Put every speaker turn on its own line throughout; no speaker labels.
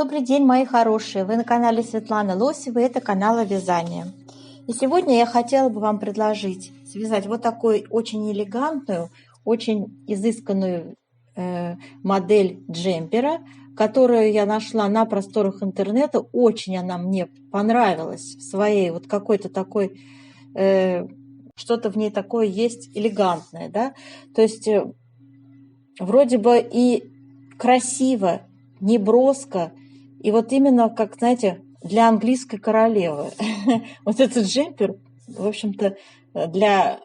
Добрый день, мои хорошие! Вы на канале Светланы Лосевой, это канал о вязании. И сегодня я хотела бы вам предложить связать вот такую очень элегантную, очень изысканную модель джемпера, которую я нашла на просторах интернета. Очень она мне понравилась в своей вот какой-то такой, что-то в ней такое есть элегантное, да? То есть вроде бы и красиво, не броско, и вот именно, как, знаете, для английской королевы. Вот этот джемпер, в общем-то, для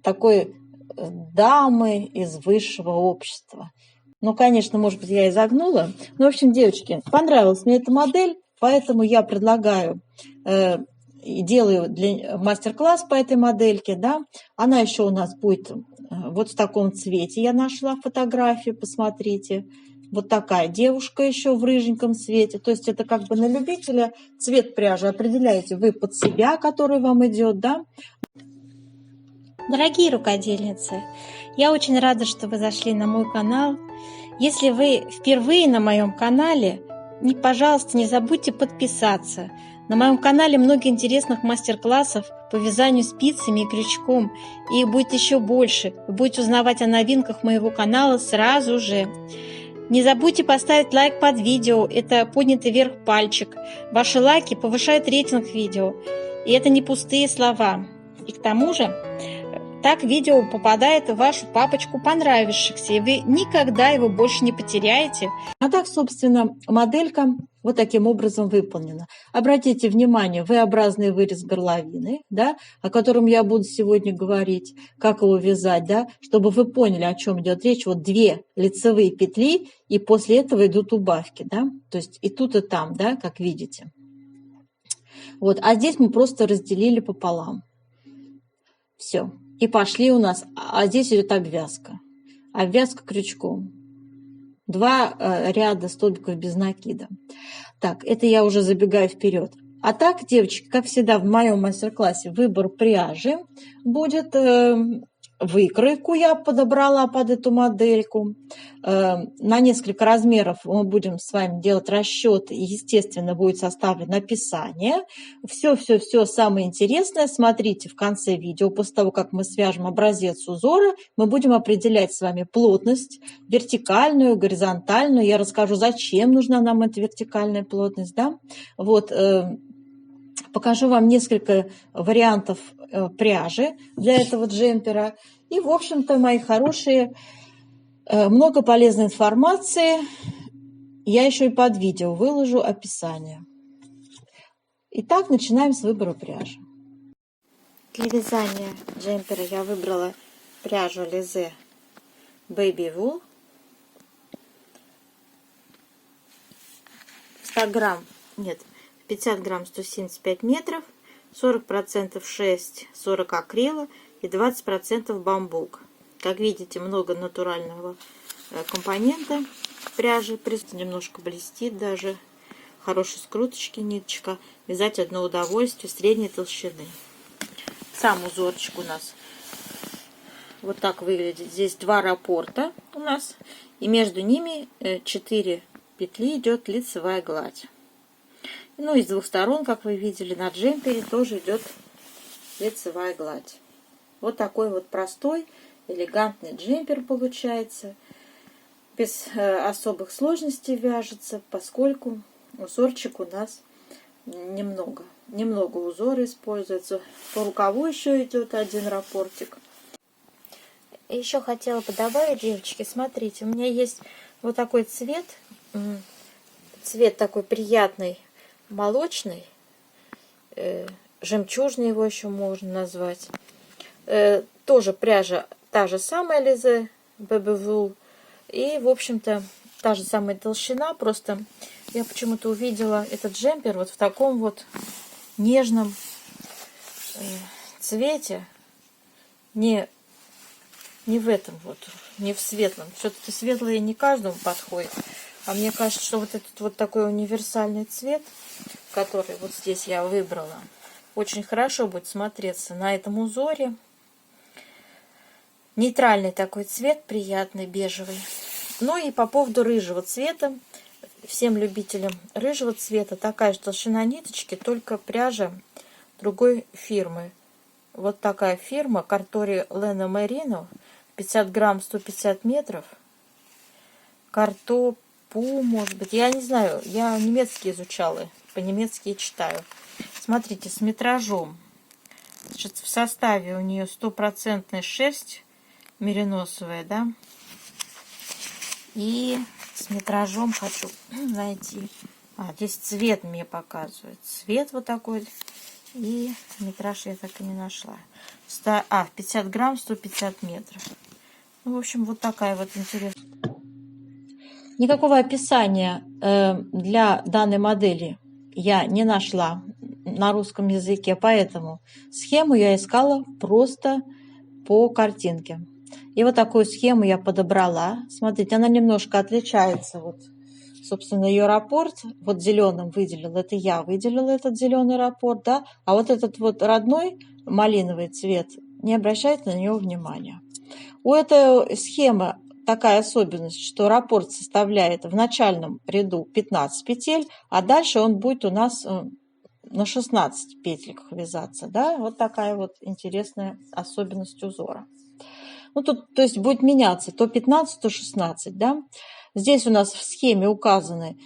такой дамы из высшего общества. Ну, конечно, может быть, я и загнула. Ну, в общем, девочки, понравилась мне эта модель, поэтому я предлагаю и делаю мастер-класс по этой модельке, да. Она еще у нас будет вот в таком цвете. Я нашла фотографию, посмотрите. Вот такая девушка еще в рыженьком цвете. То есть это как бы на любителя. Цвет пряжи определяете вы под себя, который вам идет, да.
Дорогие рукодельницы, я очень рада, что вы зашли на мой канал. Если вы впервые на моем канале, пожалуйста, не забудьте подписаться. На моем канале много интересных мастер-классов по вязанию спицами и крючком. И их будет еще больше. Вы будете узнавать о новинках моего канала сразу же. Не забудьте поставить лайк под видео. Это поднятый вверх пальчик. Ваши лайки повышают рейтинг видео. И это не пустые слова. И к тому же, так видео попадает в вашу папочку понравившихся, и вы никогда его больше не потеряете.
А так, собственно, моделька вот таким образом выполнена. Обратите внимание, V-образный вырез горловины, да, о котором я буду сегодня говорить, как его вязать, да, чтобы вы поняли, о чем идет речь. Вот 2 лицевые петли, и после этого идут убавки, да, то есть и тут, и там, да, как видите. Вот, а здесь мы просто разделили пополам. Все. И пошли у нас, а здесь идет обвязка. Обвязка крючком. 2 ряда столбиков без накида. Так, это я уже забегаю вперед. А так, девочки, как всегда в моем мастер-классе выбор пряжи будет. Выкройку я подобрала под эту модельку. На несколько размеров мы будем с вами делать расчеты. И, естественно, будет составлено описание. Все самое интересное смотрите в конце видео. После того, как мы свяжем образец узора, мы будем определять с вами плотность, вертикальную, горизонтальную. Я расскажу, зачем нужна нам эта вертикальная плотность. Да? Вот, покажу вам несколько вариантов пряжи для этого джемпера. И, в общем-то, мои хорошие, много полезной информации. Я еще и под видео выложу описание. Итак, начинаем с выбора пряжи.
Для вязания джемпера я выбрала пряжу Leze Baby Wool. 50 грамм 175 метров, 40% шерсть, 40 акрила и 20% бамбук. Как видите, много натурального компонента пряжи. Немножко блестит даже. Хорошие скруточки, ниточка. Вязать одно удовольствие средней толщины. Сам узорчик у нас вот так выглядит. Здесь 2 раппорта у нас. И между ними 4 петли идет лицевая гладь. Ну и с 2 сторон, как вы видели, на джемпере тоже идет лицевая гладь. Вот такой вот простой, элегантный джемпер получается. Без особых сложностей вяжется, поскольку узорчик у нас немного. Немного узора используется. По рукаву еще идет 1 раппортик. Еще хотела бы добавить, девочки, смотрите, у меня есть вот такой цвет. Цвет такой приятный, молочный, жемчужный его еще можно назвать. Тоже пряжа та же самая Leze Baby Wool. И, в общем-то, та же самая толщина. Просто я почему-то увидела этот джемпер вот в таком вот нежном цвете. Не в этом вот, не в светлом. Что-то светлое не каждому подходит. А мне кажется, что вот этот вот такой универсальный цвет, который вот здесь я выбрала, очень хорошо будет смотреться на этом узоре. Нейтральный такой цвет, приятный, бежевый. Ну и по поводу рыжего цвета. всем любителям рыжего цвета такая же толщина ниточки, только пряжа другой фирмы. Вот такая фирма Картори Лена Мерино, 50 грамм, 150 метров. Картопу, может быть, я не знаю, я немецкий изучала, по-немецки читаю. Смотрите, с метражом. Значит, в составе у нее 100% шерсть мериносовая, да. И с метражом хочу найти. Здесь цвет мне показывает. Цвет вот такой. И метраж я так и не нашла. 50 грамм, 150 метров. Ну, в общем, вот такая вот интересная.
Никакого описания для данной модели я не нашла на русском языке, поэтому схему я искала просто по картинке. И вот такую схему я подобрала. Смотрите, она немножко отличается. Вот, собственно, ее раппорт, вот зеленым выделил, это я выделила этот зеленый раппорт, да, а вот этот вот родной малиновый цвет, не обращайте на него внимания. У этой схемы такая особенность, что раппорт составляет в начальном ряду 15 петель, а дальше он будет у нас на 16 петельках вязаться, да, вот такая вот интересная особенность узора. Ну, тут, то есть, будет меняться то 15, то 16, да. Здесь у нас в схеме указаны,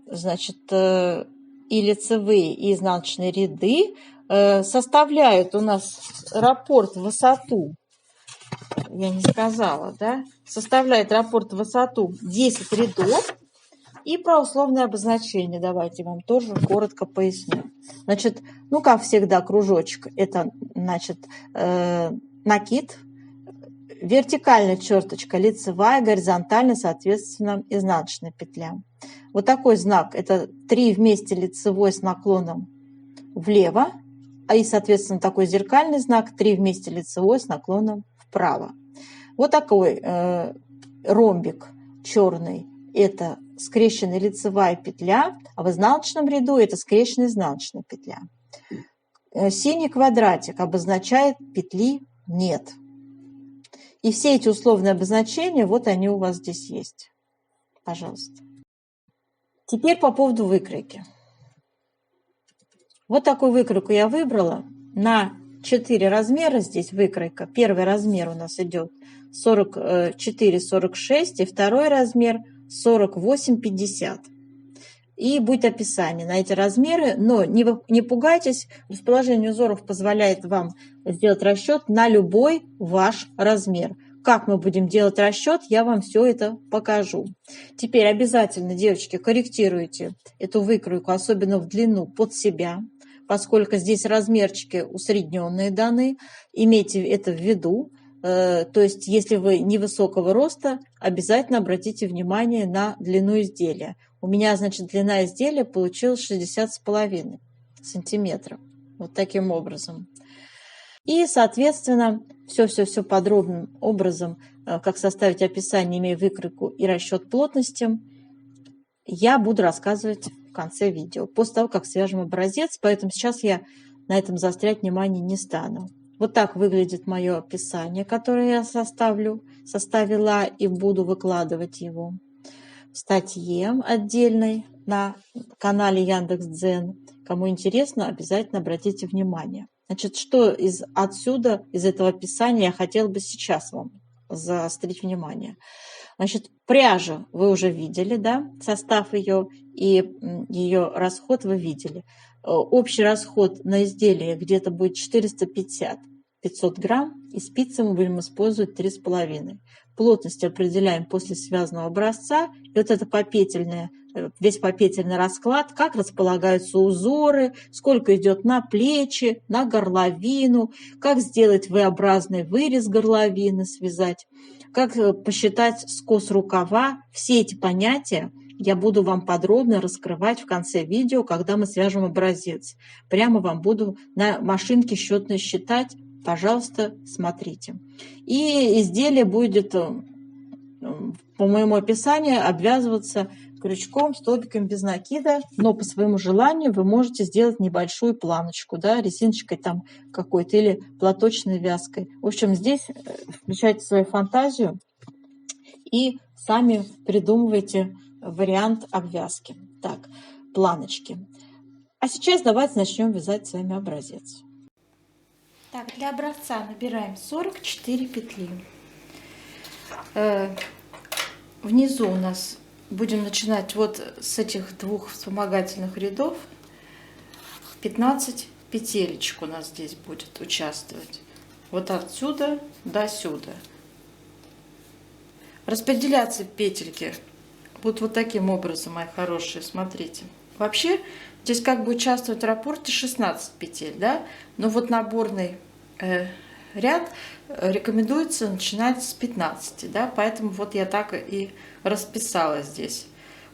значит, и лицевые, и изнаночные ряды. Составляют у нас раппорт в высоту, я не сказала, да, составляет раппорт в высоту 10 рядов. И про условное обозначение давайте вам тоже коротко поясню. Значит, ну, как всегда, кружочек – это, значит, накид. Вертикальная черточка лицевая, горизонтальная, соответственно, изнаночная петля. Вот такой знак – это 3 вместе лицевой с наклоном влево, и, соответственно, такой зеркальный знак – 3 вместе лицевой с наклоном вправо. Вот такой ромбик черный – это скрещенная лицевая петля, а в изнаночном ряду это скрещенная изнаночная петля. Синий квадратик обозначает петли нет. И все эти условные обозначения, вот они у вас здесь есть. Пожалуйста. Теперь по поводу выкройки. Вот такую выкройку я выбрала. На 4 размера здесь выкройка. Первый размер у нас идет 44-46, и второй размер 48-50. И будет описание на эти размеры, но не пугайтесь, расположение узоров позволяет вам сделать расчет на любой ваш размер. Как мы будем делать расчет, я вам все это покажу. Теперь обязательно, девочки, корректируйте эту выкройку, особенно в длину, под себя, поскольку здесь размерчики усредненные даны. Имейте это в виду. То есть, если вы невысокого роста, обязательно обратите внимание на длину изделия. У меня, значит, длина изделия получилась 60,5 сантиметров. Вот таким образом. И, соответственно, все подробным образом, как составить описание, имея выкройку и расчет плотности, я буду рассказывать в конце видео, после того, как свяжем образец. Поэтому сейчас я на этом заострять внимание не стану. Вот так выглядит мое описание, которое я составила и буду выкладывать его в статье отдельной на канале Яндекс.Дзен. Кому интересно, обязательно обратите внимание. Значит, что отсюда, из этого описания я хотела бы сейчас вам заострить внимание. Значит, пряжа вы уже видели, да, состав ее и ее расход вы видели. Общий расход на изделие где-то будет 450-500 грамм, и спицы мы будем использовать 3,5. Плотность определяем после связанного образца. И вот это весь попетельный расклад, как располагаются узоры, сколько идет на плечи, на горловину, как сделать V-образный вырез горловины, связать, как посчитать скос рукава. Все эти понятия я буду вам подробно раскрывать в конце видео, когда мы свяжем образец. Прямо вам буду на машинке счетной считать. Пожалуйста, смотрите. И изделие будет, по моему описанию, обвязываться крючком, столбиком без накида, но по своему желанию вы можете сделать небольшую планочку, да, резиночкой там какой-то или платочной вязкой. В общем, здесь включайте свою фантазию и сами придумывайте вариант обвязки. Так, планочки. А сейчас давайте начнем вязать с вами образец.
Так, для образца набираем 44 петли. Внизу у нас будем начинать вот с этих двух вспомогательных рядов. 15 петелечек у нас здесь будет участвовать. Вот отсюда до сюда. Распределяться петельки будут вот таким образом, мои хорошие, смотрите. Вообще здесь как бы участвует в раппорте 16 петель, да? Но вот наборный ряд рекомендуется начинать с 15, да? Поэтому вот я так и расписала здесь.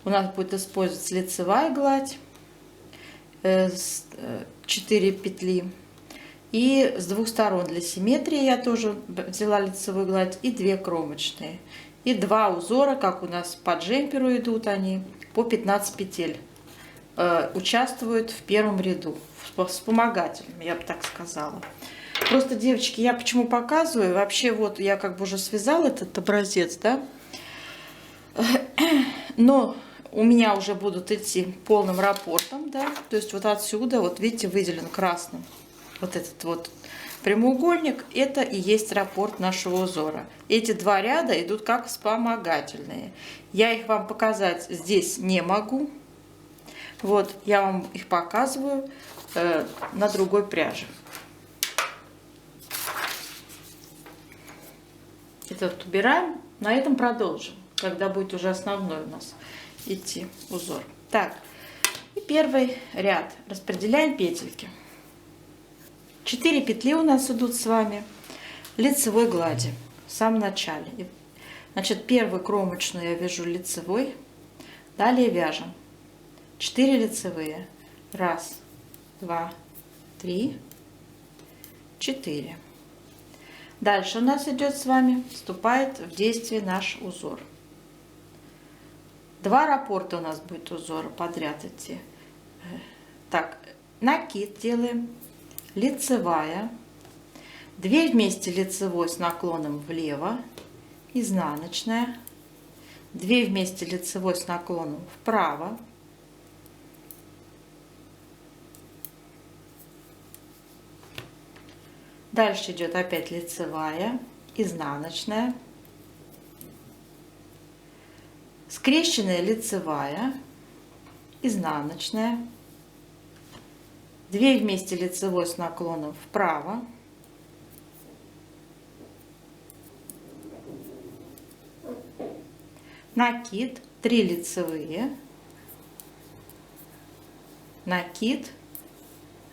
У нас будет использоваться лицевая гладь, 4 петли. И с двух сторон для симметрии я тоже взяла лицевую гладь и 2 кромочные. И 2 узора, как у нас по джемперу идут они, по 15 петель. Участвуют в первом ряду, вспомогательными, я бы так сказала. Просто, девочки, я почему показываю, вообще вот я как бы уже связала этот образец, да, но у меня уже будут идти полным раппортом, да, то есть вот отсюда, вот видите, выделен красным вот этот вот прямоугольник, это и есть раппорт нашего узора. Эти 2 ряда идут как вспомогательные. Я их вам показать здесь не могу. Вот, я вам их показываю на другой пряже. Этот убираем, на этом продолжим, когда будет уже основной у нас идти узор. Так, и первый ряд. Распределяем петельки. 4 петли у нас идут с вами лицевой глади в самом начале. Значит, первую кромочную я вяжу лицевой, далее вяжем 4 лицевые. 1, 2, 3, 4. Дальше у нас идет с вами, вступает в действие наш узор. 2 раппорта у нас будет узора подряд идти. Так, накид делаем, лицевая, 2 вместе лицевой с наклоном влево, изнаночная, 2 вместе лицевой с наклоном вправо, дальше идет опять лицевая, изнаночная, скрещенная лицевая, изнаночная, 2 вместе лицевой с наклоном вправо, накид, 3 лицевые, накид,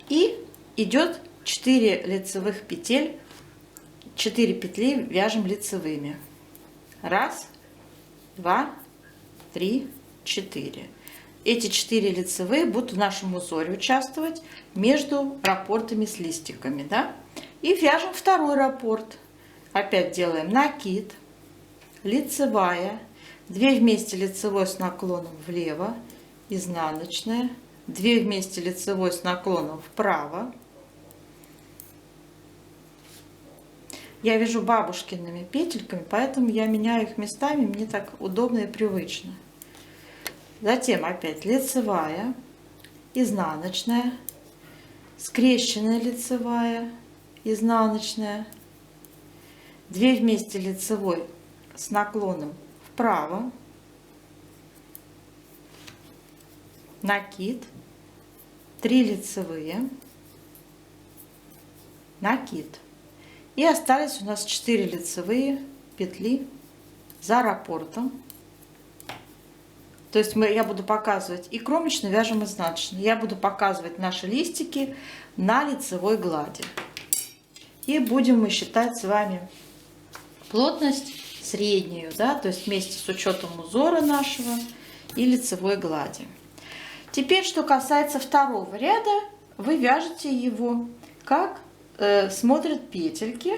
и идет 4 лицевых петель, 4 петли вяжем лицевыми. 1, 2, 3, 4. Эти 4 лицевые будут в нашем узоре участвовать между раппортами с листиками, да? И вяжем второй раппорт. Опять делаем накид, лицевая, 2 вместе лицевой с наклоном влево, изнаночная, 2 вместе лицевой с наклоном вправо. Я вяжу бабушкиными петельками, поэтому я меняю их местами, мне так удобно и привычно. Затем опять лицевая, изнаночная, скрещенная лицевая, изнаночная, 2 вместе лицевой с наклоном вправо, накид, 3 лицевые, накид. И остались у нас 4 лицевые петли за раппортом. То есть я буду показывать и кромочно вяжем изнаночно. Я буду показывать наши листики на лицевой глади. И будем мы считать с вами плотность среднюю, да, то есть вместе с учетом узора нашего и лицевой глади. Теперь, что касается второго ряда, вы вяжете его, как смотрят петельки.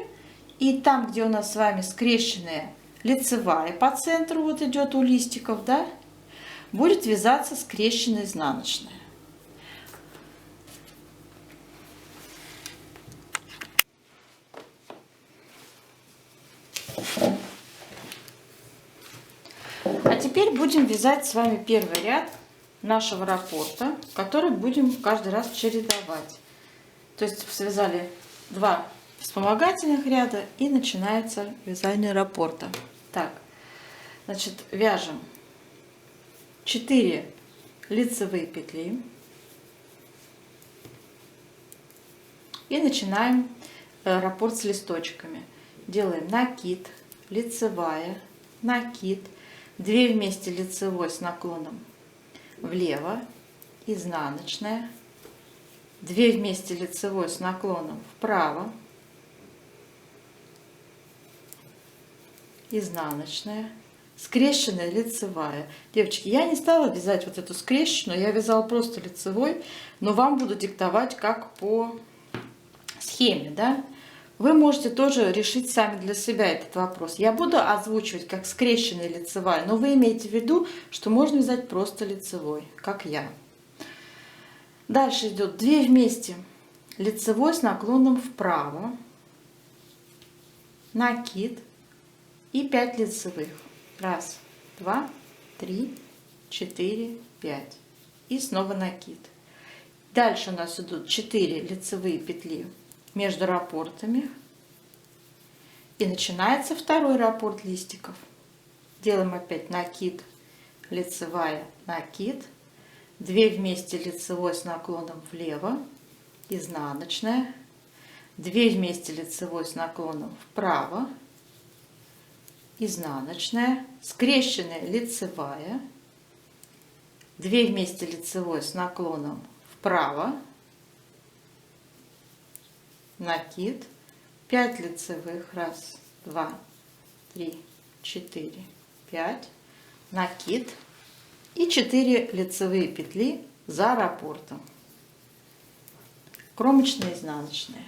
И там, где у нас с вами скрещенная лицевая по центру, вот идет у листиков, да, будет вязаться скрещенная изнаночная. А теперь будем вязать с вами первый ряд нашего раппорта, который будем каждый раз чередовать. То есть связали 2 вспомогательных ряда и начинается вязание раппорта. Так, значит, вяжем 4 лицевые петли и начинаем раппорт с листочками. Делаем накид, лицевая, накид, 2 вместе лицевой с наклоном влево, изнаночная, 2 вместе лицевой с наклоном вправо, изнаночная, скрещенная лицевая. Девочки, я не стала вязать вот эту скрещенную, я вязала просто лицевой, но вам буду диктовать как по схеме, да? Вы можете тоже решить сами для себя этот вопрос. Я буду озвучивать как скрещенная лицевая, но вы имеете в виду, что можно вязать просто лицевой, как я. Дальше идет 2 вместе лицевой с наклоном вправо, накид и 5 лицевых. 1, 2, 3, 4, 5. И снова накид. Дальше у нас идут 4 лицевые петли между раппортами. И начинается второй раппорт листиков. Делаем опять накид, лицевая, накид. 2 вместе лицевой с наклоном влево, изнаночная. 2 вместе лицевой с наклоном вправо, изнаночная, скрещенная лицевая. 2 вместе лицевой с наклоном вправо, накид, 5 лицевых, 1, 2, 3, 4, 5, накид и 4 лицевые петли за раппортом, кромочная, изнаночная.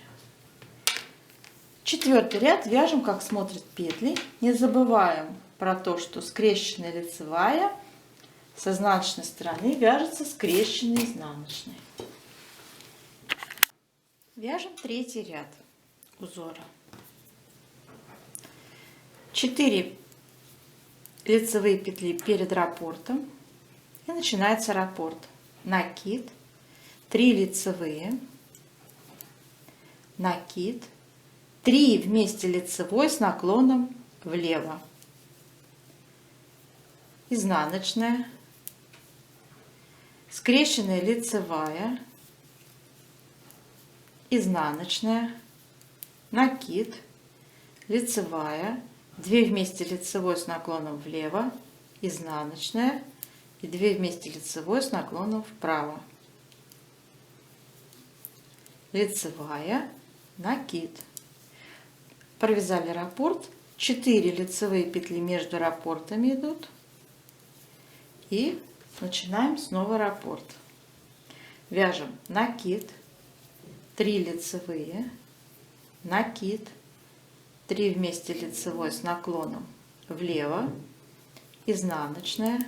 4-й ряд вяжем, как смотрят петли. Не забываем про то, что скрещенная лицевая с изнаночной стороны вяжется скрещенной изнаночной. Вяжем 3-й ряд узора. 4 лицевые петли перед раппортом и начинается раппорт. Накид, 3 лицевые, накид, 3 вместе лицевой с наклоном влево, изнаночная, скрещенная лицевая, изнаночная, накид, лицевая, 2 вместе лицевой с наклоном влево, изнаночная и 2 вместе лицевой с наклоном вправо, лицевая, накид. Провязали раппорт, 4 лицевые петли между раппортами идут и начинаем снова раппорт. Вяжем накид, 3 лицевые, накид, 3 вместе лицевой с наклоном влево, изнаночная,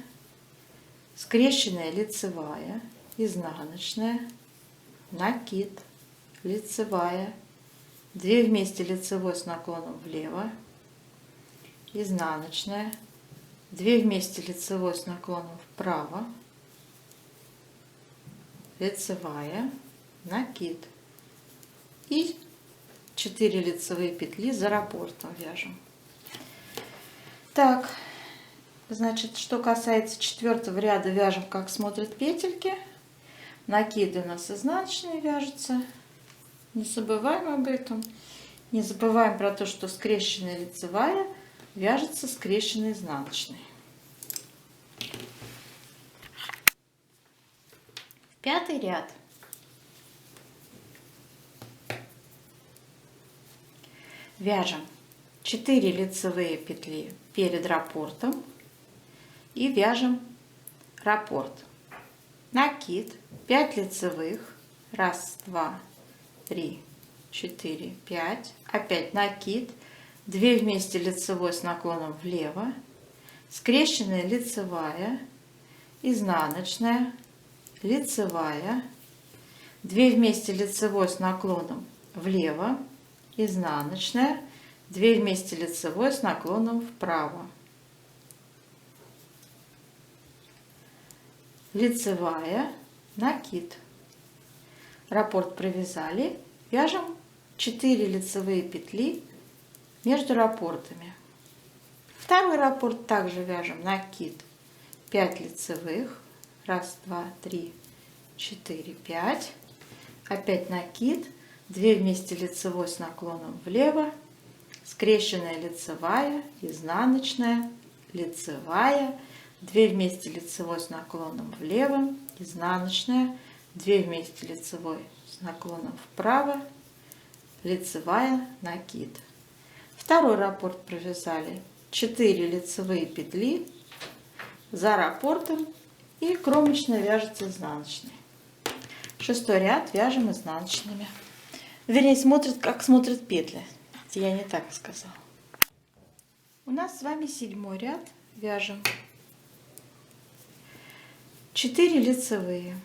скрещенная лицевая, изнаночная, накид, лицевая, 2 вместе лицевой с наклоном влево, изнаночная, 2 вместе лицевой с наклоном вправо, лицевая, накид и 4 лицевые петли за раппортом вяжем. Так, значит, что касается 4-го ряда, вяжем, как смотрят петельки. Накиды у нас изнаночные вяжутся. Не забываем об этом. Не забываем про то, что скрещенная лицевая вяжется скрещенной изнаночной. 5-й ряд. Вяжем 4 лицевые петли перед раппортом и вяжем раппорт. Накид, 5 лицевых, 1, 2, 3, 4, 5, опять накид, 2 вместе лицевой с наклоном влево, скрещенная лицевая, изнаночная, лицевая, 2 вместе лицевой с наклоном влево, изнаночная, 2 вместе лицевой с наклоном вправо, лицевая, накид. Раппорт провязали, вяжем 4 лицевые петли между раппортами. Второй раппорт также вяжем накид, 5 лицевых, 1, 2, 3, 4, 5, опять накид, 2 вместе лицевой с наклоном влево, скрещенная лицевая, изнаночная, лицевая, 2 вместе лицевой с наклоном влево, изнаночная, 2 вместе лицевой с наклоном вправо, лицевая, накид. Второй раппорт провязали 4 лицевые петли за раппортом и кромочная вяжется изнаночной. 6-й ряд вяжем изнаночными. Вернее, смотрит, как смотрят петли. Я не так сказала. У нас с вами 7-й ряд. Вяжем 4 лицевые,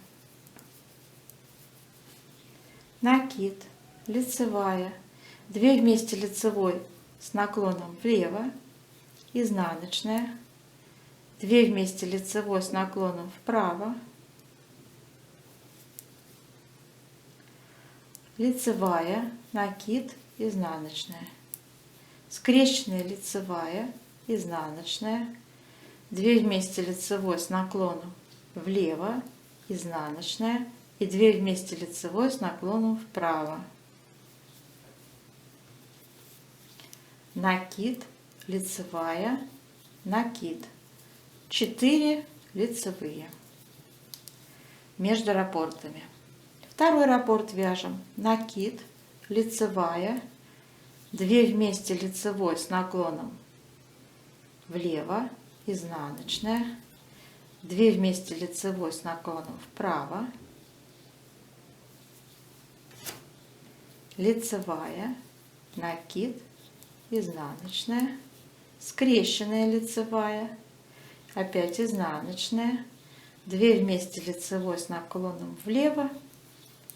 накид, лицевая, 2 вместе лицевой с наклоном влево, изнаночная, 2 вместе лицевой с наклоном вправо, лицевая, накид, изнаночная, скрещенная лицевая, изнаночная, 2 вместе лицевой с наклоном влево, изнаночная и 2 вместе лицевой с наклоном вправо, накид, лицевая, накид, 4 лицевые между раппортами. Второй раппорт вяжем накид, лицевая, 2 вместе лицевой с наклоном влево, изнаночная, 2 вместе лицевой с наклоном вправо, лицевая, накид, изнаночная, скрещенная лицевая, опять изнаночная, 2 вместе лицевой с наклоном влево,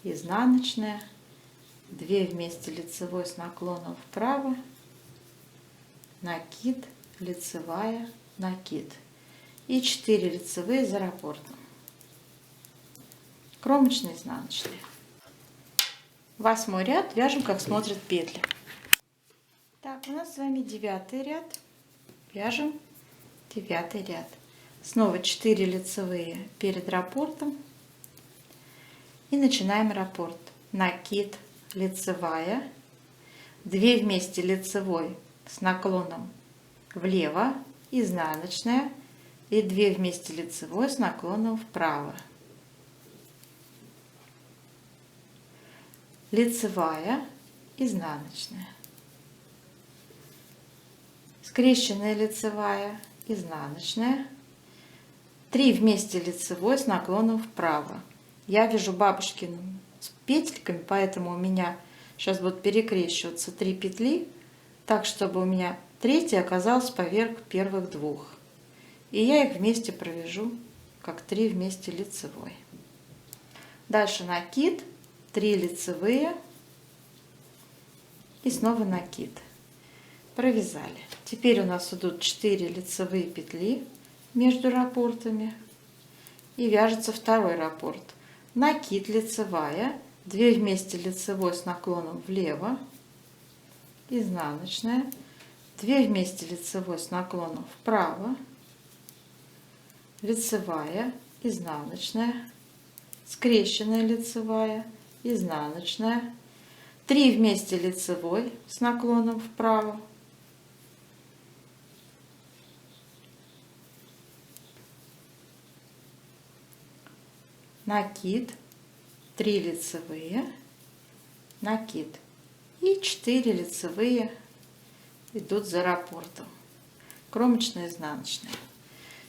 изнаночная, 2 вместе лицевой с наклоном вправо, накид, лицевая, накид и 4 лицевые за раппортом. Кромочные, изнаночные. 8-й ряд вяжем, как смотрят петли. Так, у нас с вами 9-й ряд. Вяжем 9-й ряд. Снова 4 лицевые перед раппортом. И начинаем раппорт. Накид, лицевая, 2 вместе лицевой с наклоном влево, изнаночная и 2 вместе лицевой с наклоном вправо. Лицевая, изнаночная. Скрещенная лицевая, изнаночная. 3 вместе лицевой с наклоном вправо. Я вяжу бабушкиным с петельками, поэтому у меня сейчас будут перекрещиваться 3 петли, так чтобы у меня 3-я оказалась поверх первых 2. И я их вместе провяжу, как 3 вместе лицевой. Дальше накид, 3 лицевые и снова накид. Провязали. Теперь у нас идут 4 лицевые петли между раппортами и вяжется второй раппорт. Накид, лицевая, 2 вместе лицевой с наклоном влево, изнаночная, 2 вместе лицевой с наклоном вправо, лицевая, изнаночная, скрещенная лицевая, изнаночная, 3 вместе лицевой с наклоном вправо, накид, 3 лицевые, накид и 4 лицевые идут за раппортом. Кромочная, изнаночная.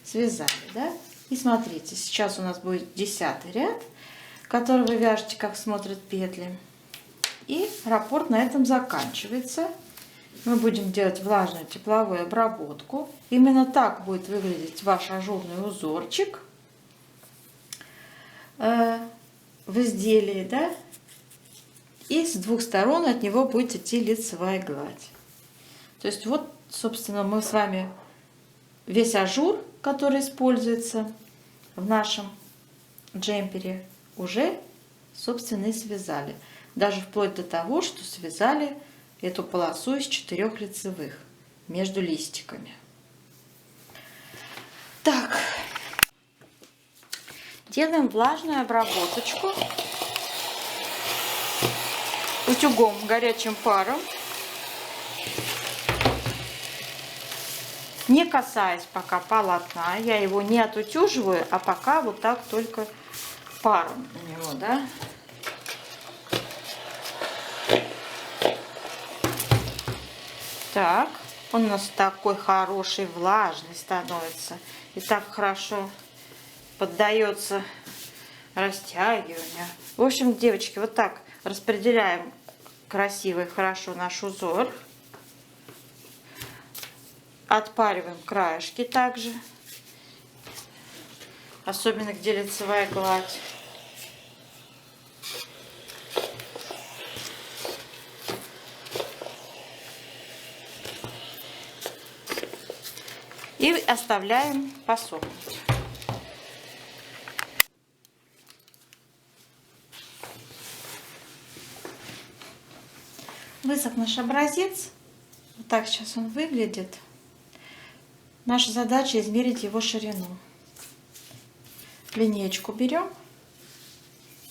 Связали, да? И смотрите, сейчас у нас будет 10-й ряд, который вы вяжете, как смотрят петли. И раппорт на этом заканчивается. Мы будем делать влажную тепловую обработку. Именно так будет выглядеть ваш ажурный узорчик в изделии, да? И с 2 сторон от него будет идти лицевая гладь. То есть вот, собственно, мы с вами весь ажур, который используется в нашем джемпере уже, собственно, и связали. Даже вплоть до того, что связали эту полосу из 4 лицевых между листиками. Так, делаем влажную обработочку утюгом горячим паром, не касаясь пока полотна. Я его не отутюживаю, а пока вот так только паром на него, да. Так, он у нас такой хороший, влажный становится. И так хорошо поддается растягиванию. В общем, девочки, вот так распределяем красиво и хорошо наш узор. Отпариваем краешки также. Особенно где лицевая гладь. И оставляем посохнуть. Высох наш образец. Вот так сейчас он выглядит. Наша задача измерить его ширину. Линеечку берем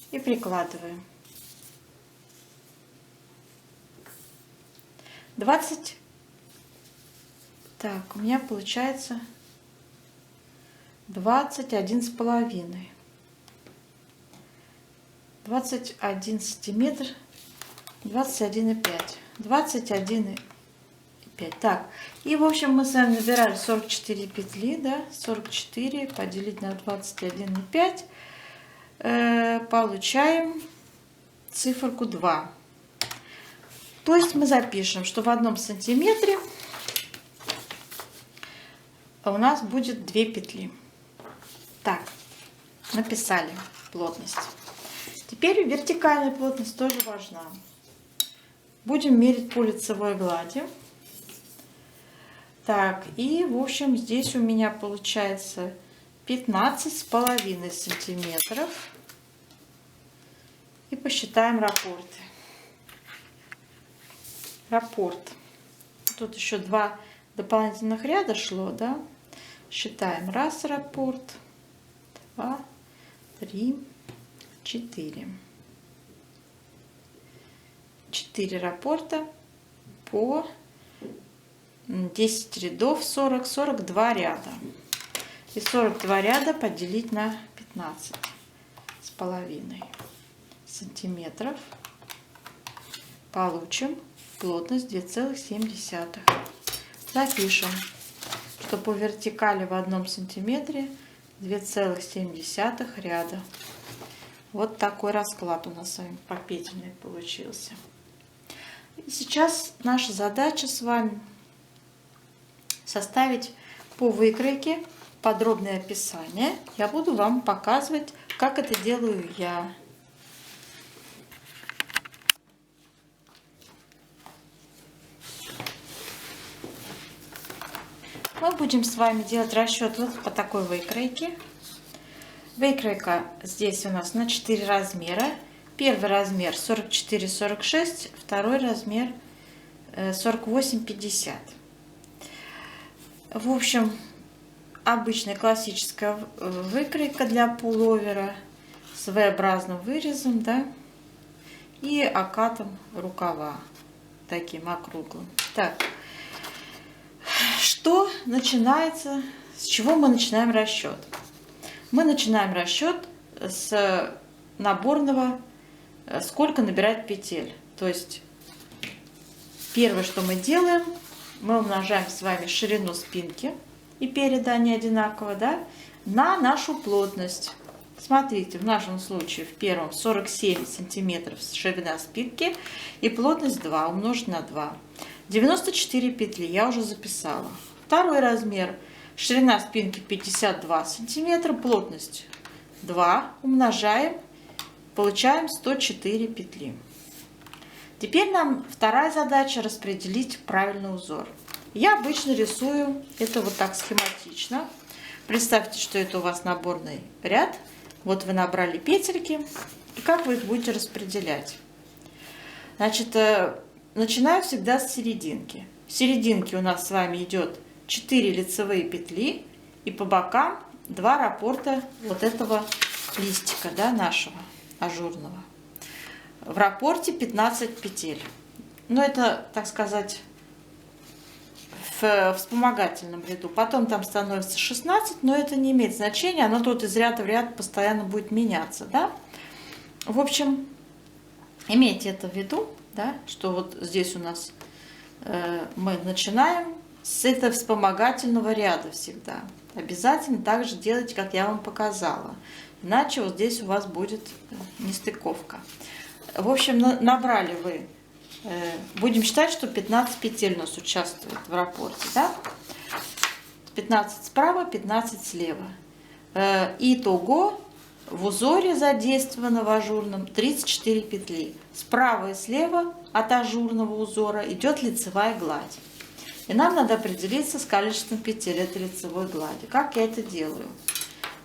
и прикладываем. 20. Так, у меня получается 21,5. 21 сантиметр, 21,5. 21,5. Так, и в общем мы с вами набирали 44 петли, да, 44 поделить на 21,5, получаем циферку 2. То есть мы запишем, что в 1 сантиметре у нас будет 2 петли. Так, написали плотность. Теперь вертикальная плотность тоже важна. Будем мерить по лицевой глади. Так, и в общем здесь у меня получается 15,5 сантиметров. И посчитаем раппорты. Раппорт. Тут еще 2 дополнительных ряда шло, да? Считаем. 1 раппорт, 2, 3, 4. 4 раппорта по 10 рядов, 40, 42 ряда. И 42 ряда поделить на 15,5 сантиметров. Получим плотность 2,7. Запишем, что по вертикали в 1 сантиметре 2,7 ряда. Вот такой расклад у нас с вами по петельной получился. И сейчас наша задача с вами составить по выкройке подробное описание. Я буду вам показывать, как это делаю я. Мы будем с вами делать расчет вот по такой выкройке. Выкройка здесь у нас на 4 размера. Первый размер 44-46, второй размер 48-50. В общем, обычная классическая выкройка для пуловера с V-образным вырезом, да, и окатом рукава таким округлым. Так, что начинается, с чего мы начинаем расчет? Мы начинаем расчет с наборного, сколько набирать петель. То есть первое, что мы делаем, мы умножаем с вами ширину спинки и переда, они одинаково, да, на нашу плотность. Смотрите, в нашем случае в первом 47 сантиметров ширина спинки и плотность 2 умножить на 2. 94 петли я уже записала. Второй размер, ширина спинки 52 сантиметра, плотность 2 умножаем, получаем 104 петли. Теперь нам вторая задача распределить правильный узор. Я обычно рисую это вот так схематично. Представьте, что это у вас наборный ряд Вот вы набрали петельки. И как вы их будете распределять? Значит, начинаю всегда с серединки. В серединке у нас с вами идет 4 лицевые петли и по бокам 2 раппорта вот этого листика, да, нашего ажурного. В раппорте 15 петель. Но это, так сказать, в вспомогательном ряду. Потом там становится 16, но это не имеет значения. Оно тут из ряда в ряд постоянно будет меняться, да. В общем, имейте это в виду, да, что вот здесь у нас мы начинаем с этого вспомогательного ряда всегда. Обязательно так же делайте, как я вам показала. Иначе вот здесь у вас будет нестыковка. В общем, набрали вы, будем считать, что 15 петель у нас участвует в раппорте, да? 15 справа, 15 слева. Итого в узоре задействовано в ажурном 34 петли. Справа и слева от ажурного узора идет лицевая гладь. И нам надо определиться с количеством петель этой лицевой глади. Как я это делаю?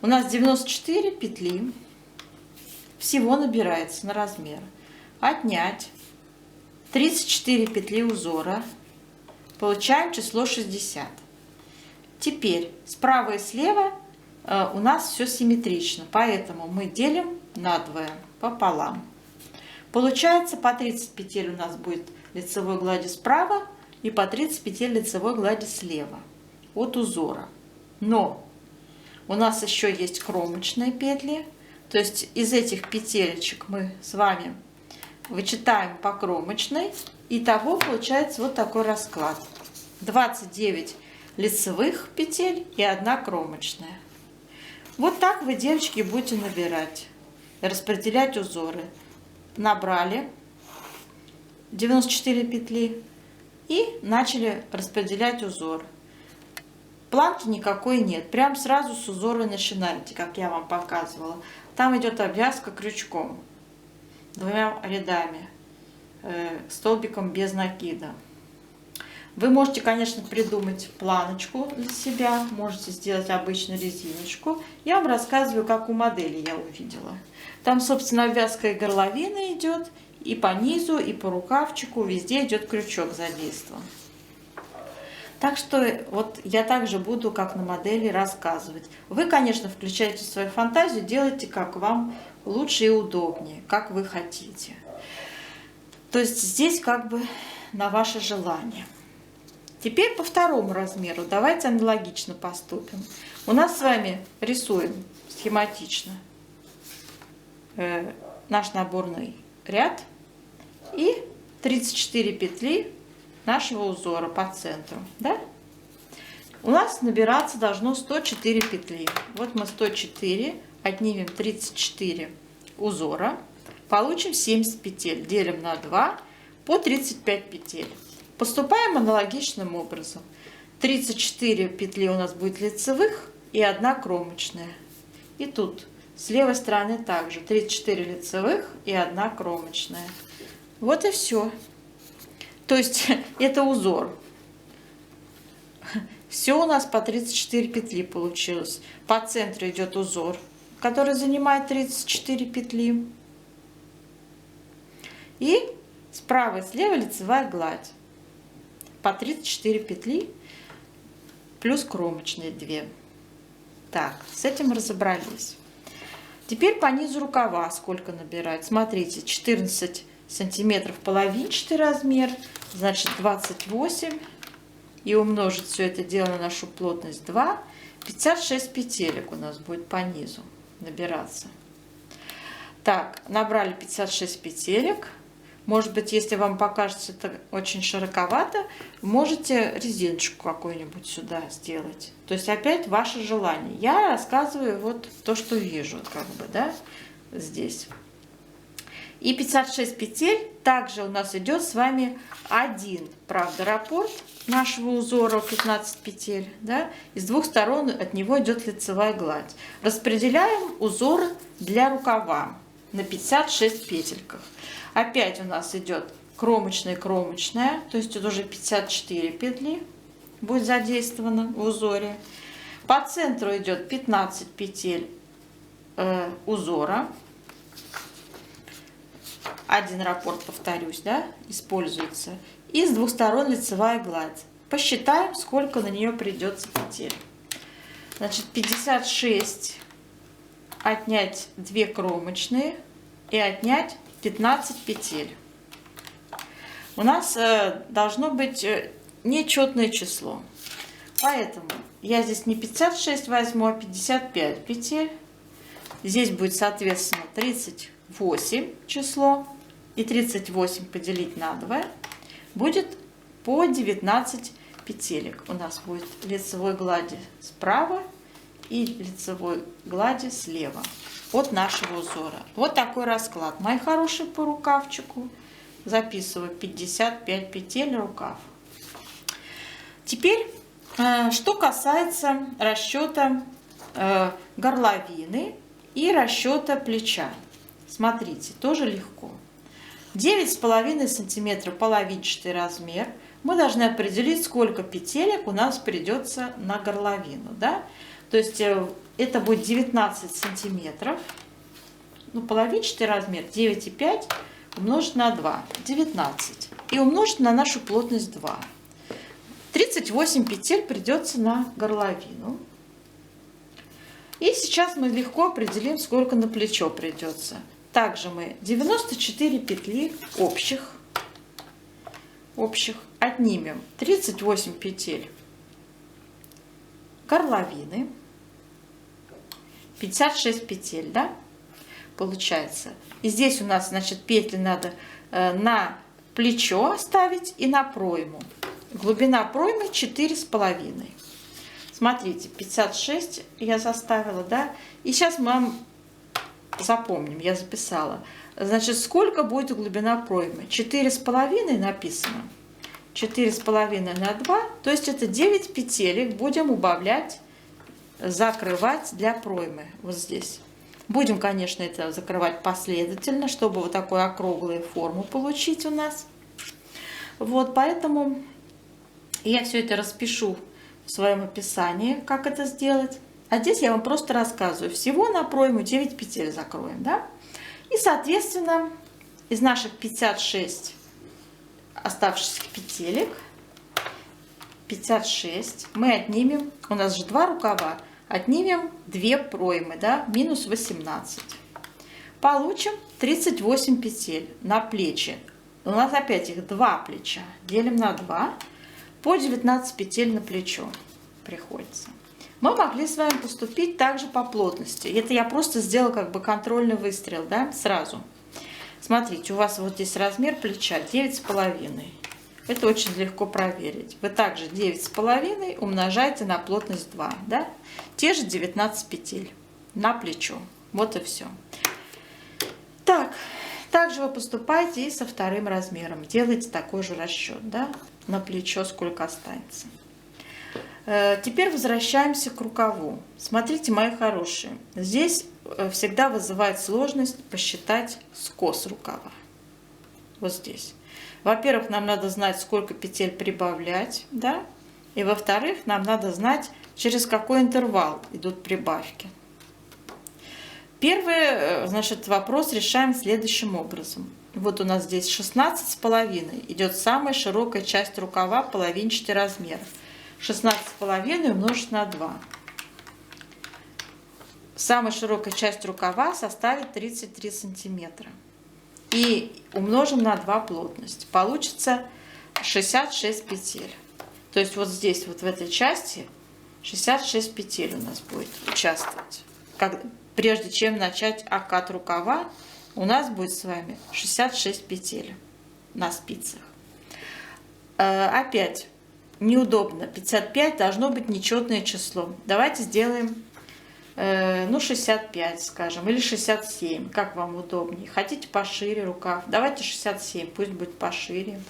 У нас 94 петли. Всего набирается на размер. Отнять 34 петли узора. Получаем число 60. Теперь справа и слева у нас все симметрично. Поэтому мы делим надвое, пополам. Получается по 30 петель у нас будет лицевой глади справа и по 30 петель лицевой глади слева от узора. Но у нас еще есть кромочные петли. То есть из этих петелечек мы с вами вычитаем по кромочной. Итого получается вот такой расклад. 29 лицевых петель и 1 кромочная. Вот так вы, девочки, будете набирать и распределять узоры. Набрали 94 петли и начали распределять узор. Планки никакой нет. Прям сразу с узора начинаете, как я вам показывала. Там идет обвязка крючком, 2 рядами, столбиком без накида. Вы можете, конечно, придумать планочку для себя, можете сделать обычную резиночку. Я вам рассказываю, как у модели я увидела. Там, собственно, обвязка и горловина идет, и по низу, и по рукавчику, везде идет крючок задействован. Так что вот я также буду, как на модели, рассказывать. Вы, конечно, включайте свою фантазию, делайте, как вам лучше и удобнее, как вы хотите. То есть здесь как бы на ваше желание. Теперь по второму размеру давайте аналогично поступим. У нас с вами рисуем схематично наш наборный ряд и 34 петли нашего узора по центру. Да? У нас набираться должно 104 петли. Вот мы 104 отнимем 34 узора, получим 70 петель. Делим на 2 по 35 петель. Поступаем аналогичным образом. 34 петли у нас будет лицевых и 1 кромочная. И тут с левой стороны также 34 лицевых и 1 кромочная. Вот и все. То есть это узор. Все у нас по 34 петли получилось. По центру идет узор, который занимает 34 петли. И справа и слева лицевая гладь. По 34 петли плюс кромочные 2. Так, с этим разобрались. Теперь по низу рукава сколько набирать. Смотрите, 14 сантиметров половинчатый размер, значит 28. И умножить все это дело на нашу плотность 2. 56 петелек у нас будет по низу набираться. Так, набрали 56 петелек. Может быть, если вам покажется это очень широковато, можете резиночку какую-нибудь сюда сделать. То есть опять ваше желание. Я рассказываю вот то, что вижу, как бы, да, здесь. И 56 петель. Также у нас идет с вами один, правда, раппорт нашего узора 15 петель, да, и с двух сторон от него идет лицевая гладь. Распределяем узор для рукава на 56 петельках. Опять у нас идет кромочная, кромочная, то есть это уже 54 петли будет задействовано в узоре. По центру идет 15 петель узора. Один раппорт, повторюсь, да, используется. И с двух сторон лицевая гладь. Посчитаем, сколько на нее придется петель. Значит, 56 отнять 2 кромочные и отнять 15 петель. У нас должно быть нечетное число. Поэтому я здесь не 56 возьму, а 55 петель. Здесь будет, соответственно, 38 число. И 38 поделить на 2 будет по 19 петелек. У нас будет лицевой глади справа и лицевой глади слева от нашего узора. Вот такой расклад. Мои хорошие, по рукавчику записываю 55 петель рукав. Теперь, что касается расчета горловины и расчета плеча. Смотрите, тоже легко. 9,5 сантиметра половинчатый размер. Мы должны определить, сколько петелек у нас придется на горловину. Да? То есть это будет 19 сантиметров. Ну, половинчатый размер 9,5 умножить на 2. 19. И умножить на нашу плотность 2. 38 петель придется на горловину. И сейчас мы легко определим, сколько на плечо придется. Также мы 94 петли общих отнимем 38 петель горловины, 56 петель, да, получается. И здесь у нас, значит, петли надо на плечо оставить и на пройму. Глубина проймы 4,5. Смотрите, 56 я заставила, да. И сейчас мы запомним, я записала. Значит, сколько будет глубина проймы? 4,5 написано. 4,5 на 2, то есть это 9 петелек будем убавлять, закрывать для проймы. Вот здесь. Будем, конечно, это закрывать последовательно, чтобы вот такую округлую форму получить у нас. Вот, поэтому я все это распишу в своем описании, как это сделать. А здесь я вам просто рассказываю. Всего на пройму 9 петель закроем, да? И, соответственно, из наших 56 оставшихся петелек, 56 мы отнимем, у нас же 2 рукава, отнимем 2 проймы, да, минус 18. Получим 38 петель на плечи. У нас опять их 2 плеча. Делим на 2, по 19 петель на плечо приходится. Мы могли с вами поступить также по плотности. Это я просто сделала как бы контрольный выстрел, да, сразу. Смотрите, у вас вот здесь размер плеча 9,5. Это очень легко проверить. Вы также 9,5 умножаете на плотность 2, да? Те же 19 петель на плечо. Вот и все. Так, также вы поступаете и со вторым размером. Делаете такой же расчет, да? На плечо сколько останется. Теперь возвращаемся к рукаву. Смотрите, мои хорошие, здесь всегда вызывает сложность посчитать скос рукава. Вот здесь. Во-первых, нам надо знать, сколько петель прибавлять, да? И во-вторых, нам надо знать, через какой интервал идут прибавки. Первый, значит, вопрос решаем следующим образом. Вот у нас здесь 16,5 идет самая широкая часть рукава, половинчатый размер. 16,5 умножить на 2. Самая широкая часть рукава составит 33 сантиметра. И умножим на 2 плотность. Получится 66 петель. То есть вот здесь, вот в этой части, 66 петель у нас будет участвовать. Прежде чем начать окат рукава, у нас будет с вами 66 петель на спицах. Опять неудобно. 55 должно быть нечетное число. Давайте сделаем, ну, 65, скажем, или 67, как вам удобнее. Хотите пошире рукав? Давайте 67, пусть будет пошире.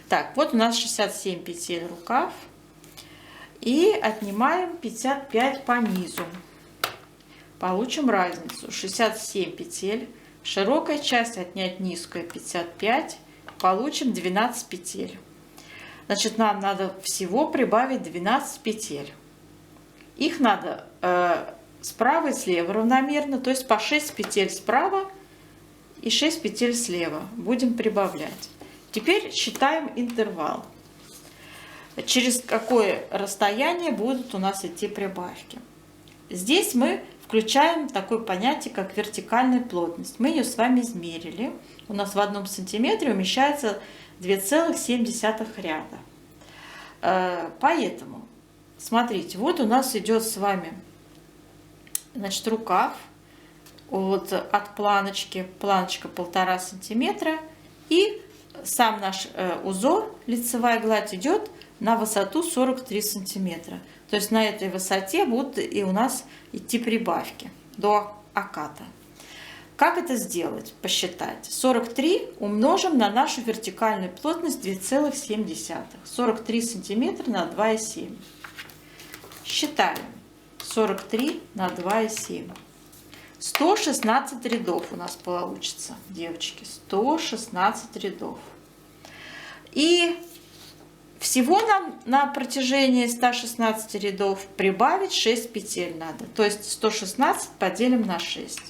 Так, вот у нас 67 петель рукав. И отнимаем 55 по низу. Получим разницу. 67 петель. Широкая часть отнять низкую 55. Получим 12 петель. Значит, нам надо всего прибавить 12 петель. Их надо справа и слева равномерно, то есть по 6 петель справа и 6 петель слева будем прибавлять. Теперь считаем интервал. Через какое расстояние будут у нас идти прибавки. Здесь мы включаем такое понятие, как вертикальная плотность. Мы ее с вами измерили. У нас в 1 сантиметре умещается 2,7 ряда. Поэтому, смотрите, вот у нас идет с вами, значит, рукав вот от планочки, планочка 1,5 сантиметра, и сам наш узор, лицевая гладь, идет на высоту 43 сантиметра. То есть на этой высоте будут и у нас идти прибавки до оката. Как это сделать? Посчитать. 43 умножим на нашу вертикальную плотность 2,7. 43 сантиметра на 2,7. Считаем. 43 на 2,7. 116 рядов у нас получится, девочки. 116 рядов. И всего нам на протяжении 116 рядов прибавить 6 петель надо. То есть 116 поделим на 6.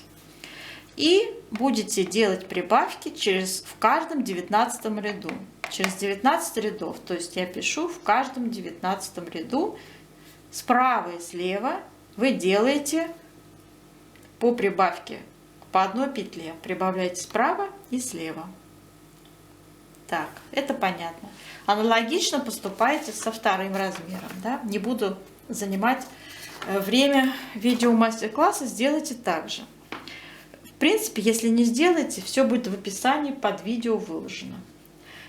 И будете делать прибавки в каждом 19 ряду. Через 19 рядов. То есть я пишу в каждом 19 ряду справа и слева вы делаете по прибавке по одной петле. Прибавляйте справа и слева. Так, это понятно. Аналогично поступаете со вторым размером. Да? Не буду занимать время видео-мастер-класса, сделайте так же. В принципе, если не сделаете, все будет в описании под видео выложено.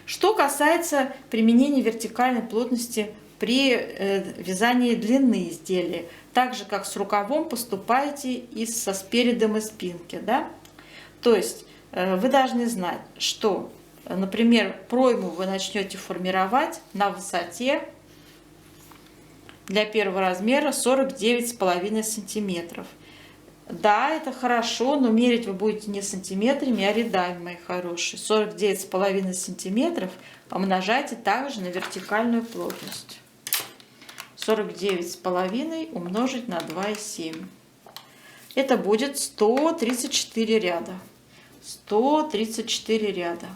Что касается применения вертикальной плотности при вязании длины изделия, так же как с рукавом поступаете и со спередом и спинки. Да? То есть вы должны знать, что, например, пройму вы начнете формировать на высоте для первого размера 49,5 сантиметров. Да, это хорошо, но мерить вы будете не сантиметрами, а рядами, мои хорошие. 49,5 сантиметров умножайте также на вертикальную плотность. 49,5 умножить на 2,7. Это будет 134 ряда. 134 ряда.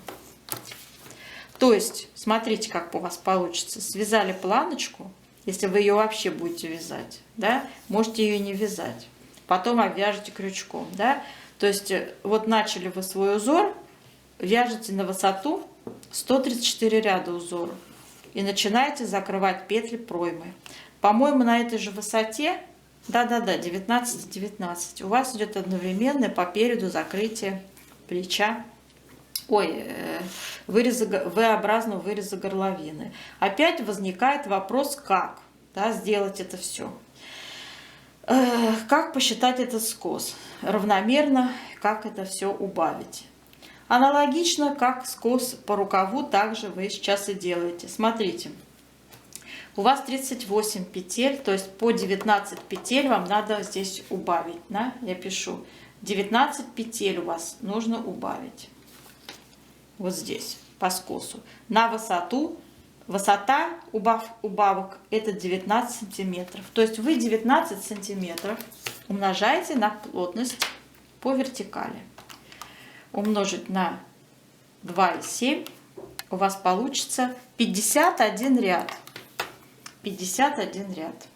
То есть, смотрите, как у вас получится. Связали планочку, если вы ее вообще будете вязать, да, можете ее не вязать. Потом обвяжете крючком, да. То есть, вот начали вы свой узор, вяжете на высоту 134 ряда узора и начинаете закрывать петли проймы. По-моему, на этой же высоте, да-да-да, 19, у вас идет одновременное по переду закрытие плеча, V-образного выреза горловины. Опять возникает вопрос, как, да, сделать это все. Как посчитать этот скос равномерно, как это все убавить. Аналогично, как скос по рукаву, также вы сейчас и делаете. Смотрите, у вас 38 петель, то есть по 19 петель вам надо здесь убавить. Да? Я пишу, 19 петель у вас нужно убавить. Вот здесь, по скосу. На высоту, высота убавок это 19 сантиметров. То есть вы 19 сантиметров умножаете на плотность по вертикали. Умножить на 2,7, у вас получится 51 ряд. 51 ряд.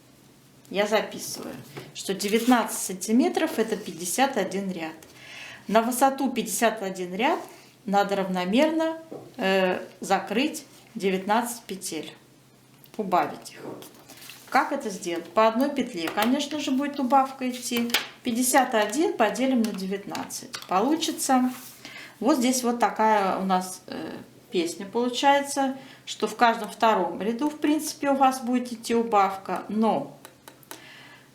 Я записываю, что 19 сантиметров это 51 ряд. На высоту 51 ряд надо равномерно закрыть 19 петель, убавить их. Как это сделать? По одной петле, конечно же, будет убавка идти. 51 поделим на 19. Получится вот здесь вот такая у нас песня получается, что в каждом втором ряду, в принципе, у вас будет идти убавка. Но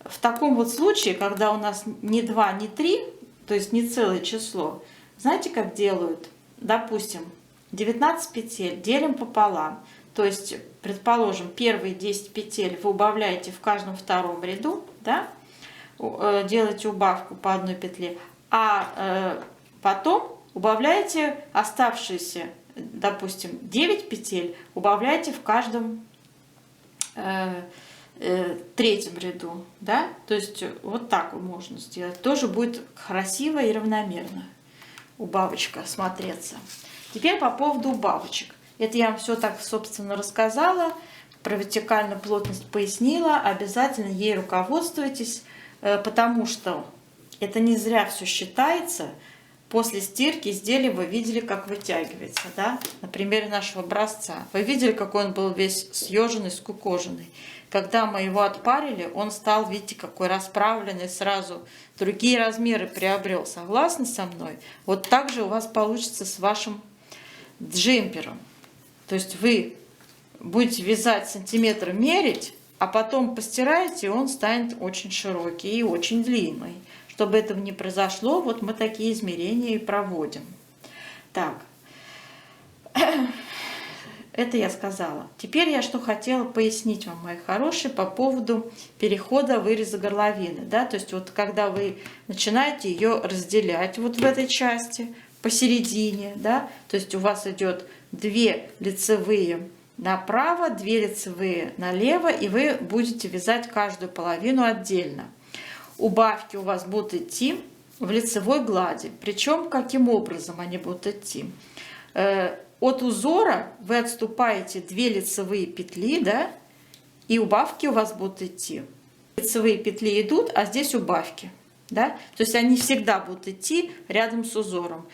в таком вот случае, когда у нас не 2, не 3, то есть не целое число, знаете, как делают? Допустим, 19 петель делим пополам. То есть, предположим, первые 10 петель вы убавляете в каждом втором ряду, да? Делаете убавку по одной петле, а потом убавляете оставшиеся, допустим, 9 петель, убавляете в каждом третьем ряду, да, то есть вот так можно сделать, тоже будет красиво и равномерно убавочка смотреться. Теперь по поводу убавочек. Это я вам все так, собственно, рассказала, про вертикальную плотность пояснила, обязательно ей руководствуйтесь, потому что это не зря все считается. После стирки изделия вы видели, как вытягивается, да? На примере нашего образца. Вы видели, какой он был весь съеженный, скукоженный. Когда мы его отпарили, он стал, видите, какой расправленный, сразу другие размеры приобрел. Согласны со мной? Вот так же у вас получится с вашим джемпером. То есть вы будете вязать сантиметром, мерить, а потом постираете, и он станет очень широкий и очень длинный. Чтобы этого не произошло, вот мы такие измерения и проводим. Так, это я сказала. Теперь я что хотела пояснить вам, мои хорошие, по поводу перехода выреза горловины. Да? То есть вот когда вы начинаете ее разделять вот в этой части, посередине, да? То есть у вас идет 2 лицевые направо, 2 лицевые налево, и вы будете вязать каждую половину отдельно. Убавки у вас будут идти в лицевой глади. Причем каким образом они будут идти? От узора вы отступаете 2 лицевые петли, да, и убавки у вас будут идти. Лицевые петли идут, а здесь убавки. Да? То есть они всегда будут идти рядом с узором.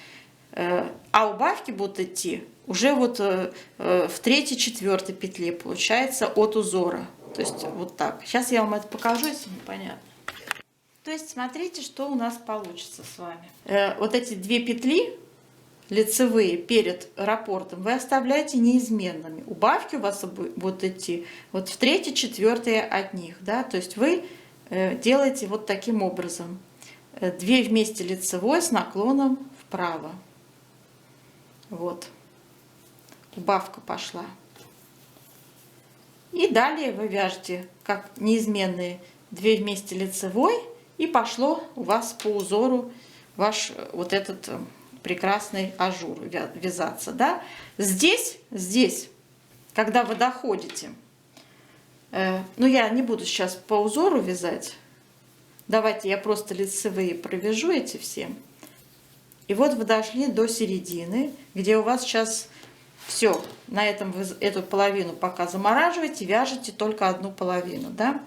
А убавки будут идти уже вот в 3-4 петле, получается, от узора. То есть вот так. Сейчас я вам это покажу, если непонятно. То есть смотрите, что у нас получится с вами. Вот эти 2 петли лицевые перед раппортом вы оставляете неизменными. Убавки у вас будут идти вот в 3-4 от них. Да? То есть вы делаете вот таким образом. 2 вместе лицевой с наклоном вправо. Вот. Убавка пошла. И далее вы вяжете как неизменные 2 вместе лицевой. И пошло у вас по узору ваш вот этот прекрасный ажур вязаться. Да? Здесь, когда вы доходите, ну я не буду сейчас по узору вязать. Давайте я просто лицевые провяжу эти все. И вот вы дошли до середины, где у вас сейчас все. На этом вы эту половину пока замораживаете, вяжете только одну половину. Да?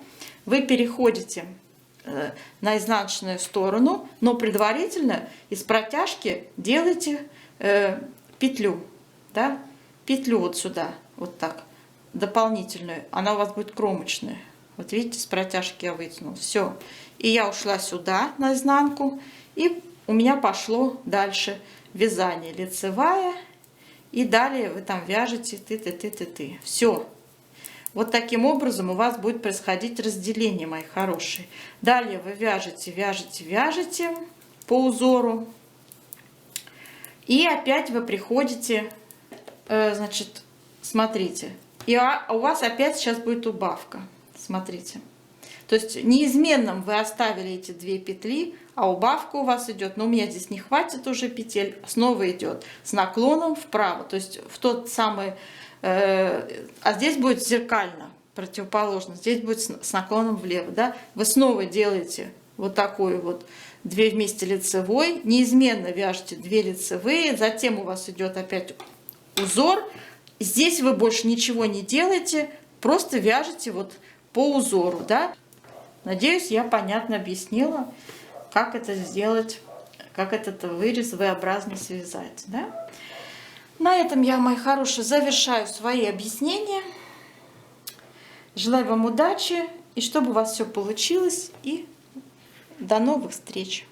Вы переходите на изнаночную сторону, но предварительно из протяжки делайте петлю, да? Петлю вот сюда, вот так, дополнительную. Она у вас будет кромочная. Вот видите, с протяжки я вытянула. Все. И я ушла сюда, на изнанку, и у меня пошло дальше вязание. Лицевая, и далее вы там вяжете ты. Все. Вот таким образом у вас будет происходить разделение, мои хорошие. Далее вы вяжете по узору. И опять вы приходите, значит, смотрите. И у вас опять сейчас будет убавка. Смотрите. То есть неизменным вы оставили эти 2 петли, а убавка у вас идет, но у меня здесь не хватит уже петель, снова идет с наклоном вправо. То есть в тот самый... А здесь будет зеркально, противоположно. Здесь будет с наклоном влево. Да? Вы снова делаете вот такую вот 2 вместе лицевой. Неизменно вяжете 2 лицевые. Затем у вас идет опять узор. Здесь вы больше ничего не делаете. Просто вяжете вот по узору. Да? Надеюсь, я понятно объяснила, как это сделать, как этот вырез V-образно связать. Да? На этом я, мои хорошие, завершаю свои объяснения. Желаю вам удачи, и чтобы у вас все получилось, и до новых встреч!